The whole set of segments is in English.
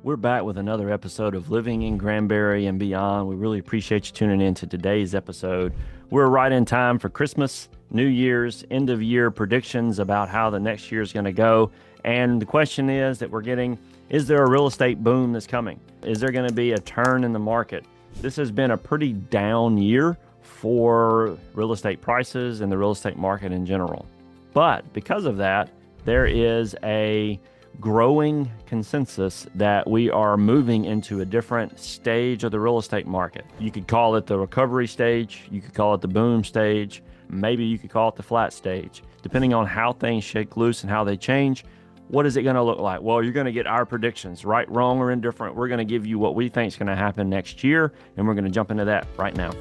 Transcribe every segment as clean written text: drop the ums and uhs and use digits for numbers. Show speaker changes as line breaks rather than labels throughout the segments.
We're back with another episode of Living in Granbury and Beyond. We really appreciate you tuning in to today's episode. We're right in time for Christmas, New Year's, end of year predictions about how the next year is going to go. And the question is that we're getting, is there a real estate boom that's coming? Is there going to be a turn in the market? This has been a pretty down year for real estate prices and the real estate market in general. But because of that, there is a growing consensus that we are moving into a different stage of the real estate market. You could call it the recovery stage, you could call it the boom stage, maybe you could call it the flat stage. Depending on how things shake loose and how they change, what is it going to look like? Well, you're going to get our predictions, right, wrong, or indifferent. We're going to give you what we think is going to happen next year, and we're going to jump into that right now.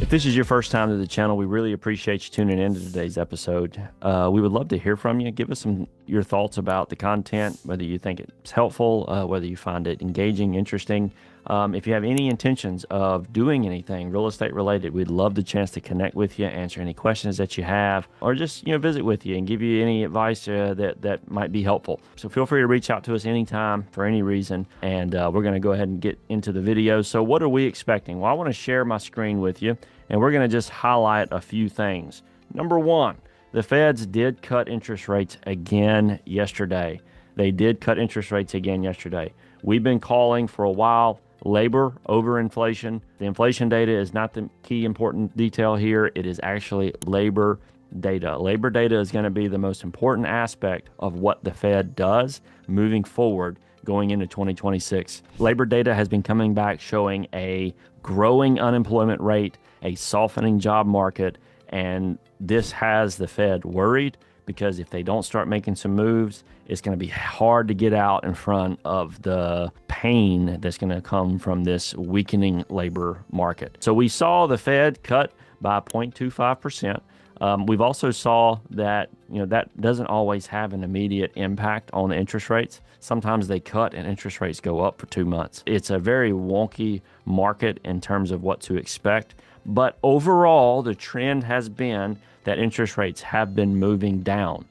If this is your first time to the channel, we really appreciate you tuning in to today's episode. We would love to hear from you. Give us your thoughts about the content, whether you think it's helpful, whether you find it engaging, interesting. If you have any intentions of doing anything real estate related, we'd love the chance to connect with you, answer any questions that you have, or just visit with you and give you any advice that might be helpful. So feel free to reach out to us anytime for any reason, and we're going to go ahead and get into the video. So what are we expecting? Well, I want to share my screen with you, and we're going to just highlight a few things. Number one, the Feds did cut interest rates again yesterday. They did cut interest rates again yesterday. We've been calling for a while labor over inflation. The inflation data is not the key important detail here. It is actually labor data. Labor data is going to be the most important aspect of what the Fed does moving forward going into 2026. Labor data has been coming back showing a growing unemployment rate, a softening job market, and this has the Fed worried because if they don't start making some moves, it's going to be hard to get out in front of the pain that's going to come from this weakening labor market. So we saw the Fed cut by 0.25%. We've also saw that that doesn't always have an immediate impact on the interest rates. Sometimes they cut and interest rates go up for 2 months. It's a very wonky market in terms of what to expect. But overall, the trend has been that interest rates have been moving down.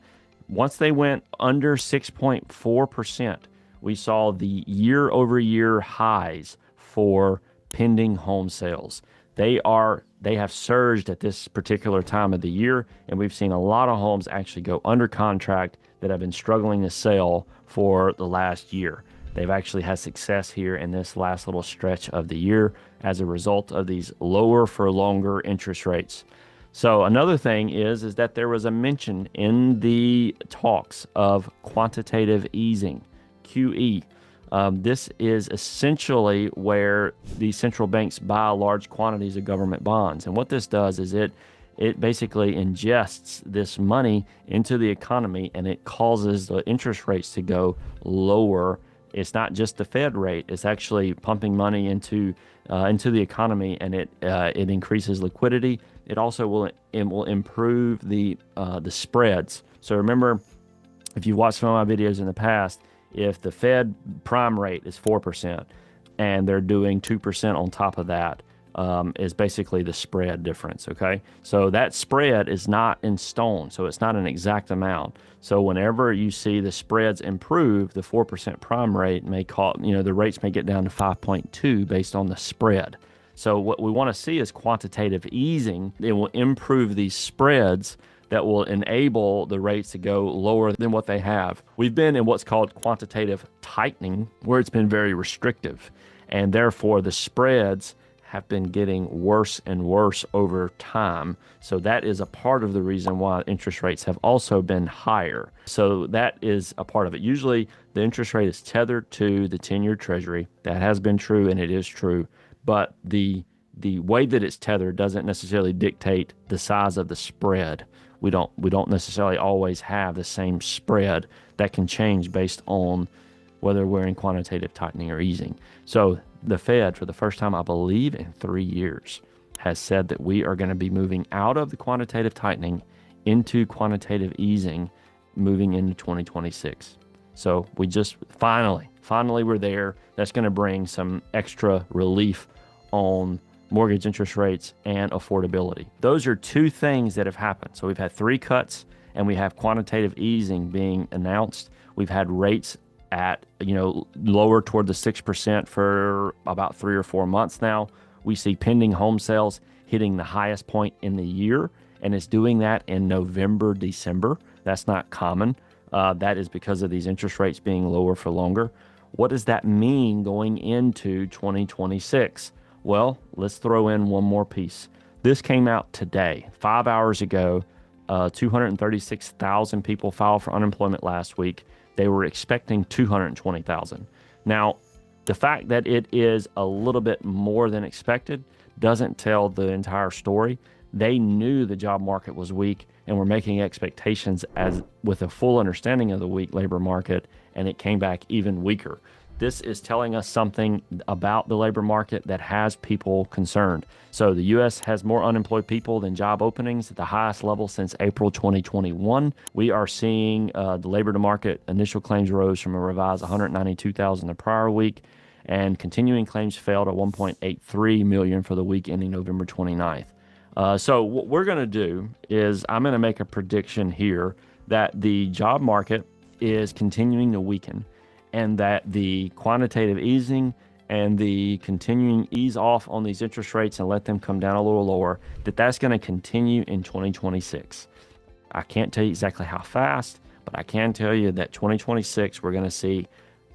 Once they went under 6.4%, we saw the year-over-year highs for pending home sales. They have surged at this particular time of the year, and we've seen a lot of homes actually go under contract that have been struggling to sell for the last year. They've actually had success here in this last little stretch of the year as a result of these lower for longer interest rates. So another thing is that there was a mention in the talks of quantitative easing, QE. This is essentially where the central banks buy large quantities of government bonds. And what this does is it basically ingests this money into the economy, and it causes the interest rates to go lower. It's not just the Fed rate; it's actually pumping money into the economy, and it increases liquidity. It also will improve the spreads. So remember, if you've watched some of my videos in the past, if the Fed prime rate is 4% and they're doing 2% on top of that, is basically the spread difference, okay? So that spread is not in stone, so it's not an exact amount. So whenever you see the spreads improve, the 4% prime rate may the rates may get down to 5.2 based on the spread. So what we want to see is quantitative easing. It will improve these spreads that will enable the rates to go lower than what they have. We've been in what's called quantitative tightening, where it's been very restrictive, and therefore the spreads have been getting worse and worse over time. So that is a part of the reason why interest rates have also been higher. So that is a part of it. Usually the interest rate is tethered to the 10-year Treasury. That has been true, and it is true. But the way that it's tethered doesn't necessarily dictate the size of the spread. We don't necessarily always have the same spread. That can change based on whether we're in quantitative tightening or easing. So the Fed, for the first time, I believe, in 3 years, has said that we are going to be moving out of the quantitative tightening into quantitative easing moving into 2026. So we just finally we're there. That's going to bring some extra relief on mortgage interest rates and affordability. Those are two things that have happened. So we've had 3 cuts, and we have quantitative easing being announced. We've had rates at, lower toward the 6% for about 3 or 4 months now. We see pending home sales hitting the highest point in the year, and it's doing that in November, December. That's not common. That is because of these interest rates being lower for longer. What does that mean going into 2026? Well, let's throw in one more piece. This came out today, 5 hours ago. 236,000 people filed for unemployment last week. They were expecting 220,000. Now, the fact that it is a little bit more than expected doesn't tell the entire story. They knew the job market was weak and were making expectations as with a full understanding of the weak labor market, and it came back even weaker. This is telling us something about the labor market that has people concerned. So the U.S. has more unemployed people than job openings at the highest level since April 2021. We are seeing the labor market initial claims rose from a revised 192,000 the prior week, and continuing claims fell to 1.83 million for the week ending November 29th. So what we're going to do is I'm going to make a prediction here that the job market is continuing to weaken, and that the quantitative easing and the continuing ease off on these interest rates and let them come down a little lower, that's going to continue in 2026. I can't tell you exactly how fast, but I can tell you that 2026, we're going to see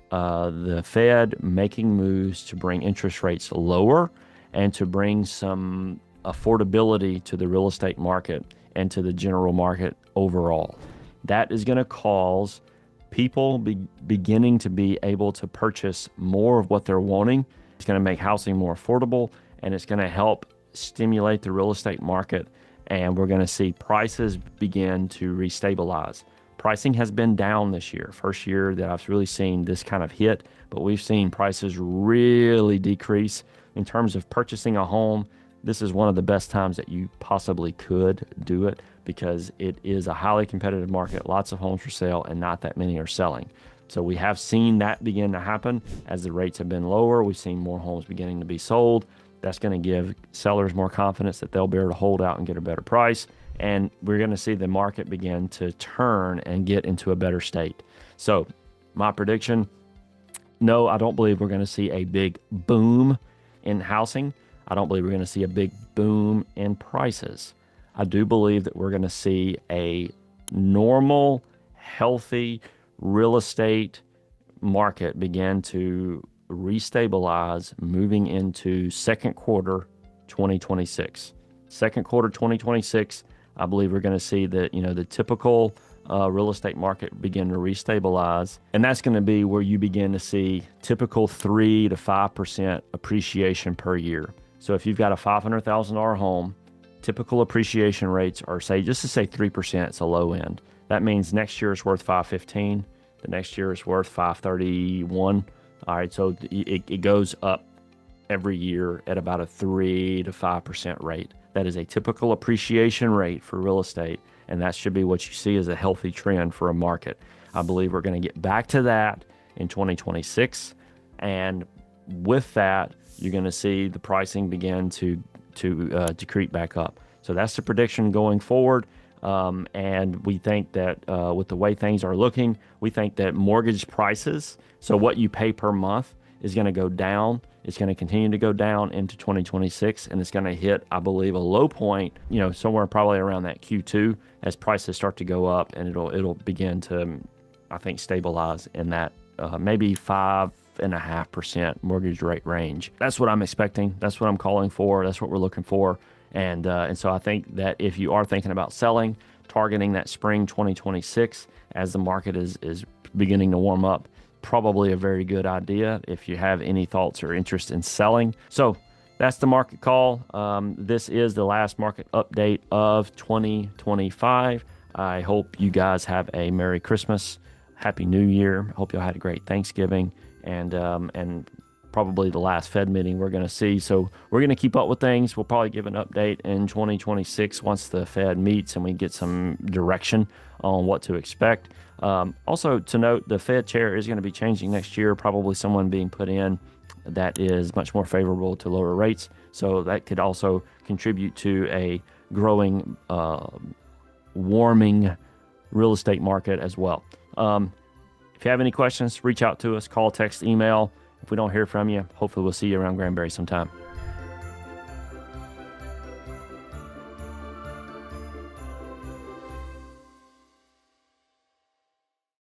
the Fed making moves to bring interest rates lower and to bring some affordability to the real estate market and to the general market overall. That is going to cause people beginning to be able to purchase more of what they're wanting. It's going to make housing more affordable, and it's going to help stimulate the real estate market, and we're going to see prices begin to restabilize. Pricing has been down this year, first year that I've really seen this kind of hit, but we've seen prices really decrease. In terms of purchasing a home, this is one of the best times that you possibly could do it, because it is a highly competitive market, lots of homes for sale, and not that many are selling. So we have seen that begin to happen as the rates have been lower. We've seen more homes beginning to be sold. That's going to give sellers more confidence that they'll be able to hold out and get a better price. And we're going to see the market begin to turn and get into a better state. So my prediction, no, I don't believe we're going to see a big boom in housing. I don't believe we're going to see a big boom in prices. I do believe that we're going to see a normal, healthy real estate market begin to restabilize moving into second quarter 2026. Second quarter 2026, I believe we're going to see the typical real estate market begin to restabilize. And that's going to be where you begin to see typical 3 to 5% appreciation per year. So if you've got a $500,000 home, typical appreciation rates are, just to say 3%, it's a low end. That means next year is worth $515. The next year is worth $531. All right, so it goes up every year at about a 3 to 5% rate. That is a typical appreciation rate for real estate, and that should be what you see as a healthy trend for a market. I believe we're going to get back to that in 2026, and with that, you're going to see the pricing begin to creep back up. So that's the prediction going forward. And we think that with the way things are looking, we think that mortgage prices, so what you pay per month, is going to go down. It's going to continue to go down into 2026, and it's going to hit, I believe, a low point, somewhere probably around that Q2 as prices start to go up, and it'll begin to, I think, stabilize in that maybe 5.5% mortgage rate range. That's what I'm expecting. That's what I'm calling for. That's what we're looking for. And so I think that if you are thinking about selling, targeting that spring 2026 as the market is beginning to warm up, probably a very good idea if you have any thoughts or interest in selling. So that's the market call. This is the last market update of 2025. I hope you guys have a Merry Christmas, Happy New Year. Hope y'all had a great Thanksgiving, and probably the last Fed meeting we're going to see. So we're going to keep up with things. We'll probably give an update in 2026 once the Fed meets and we get some direction on what to expect. Also to note, the Fed chair is going to be changing next year, probably someone being put in that is much more favorable to lower rates. So that could also contribute to a growing, warming real estate market as well. If you have any questions, reach out to us, call, text, email. If we don't hear from you, hopefully we'll see you around Granbury sometime.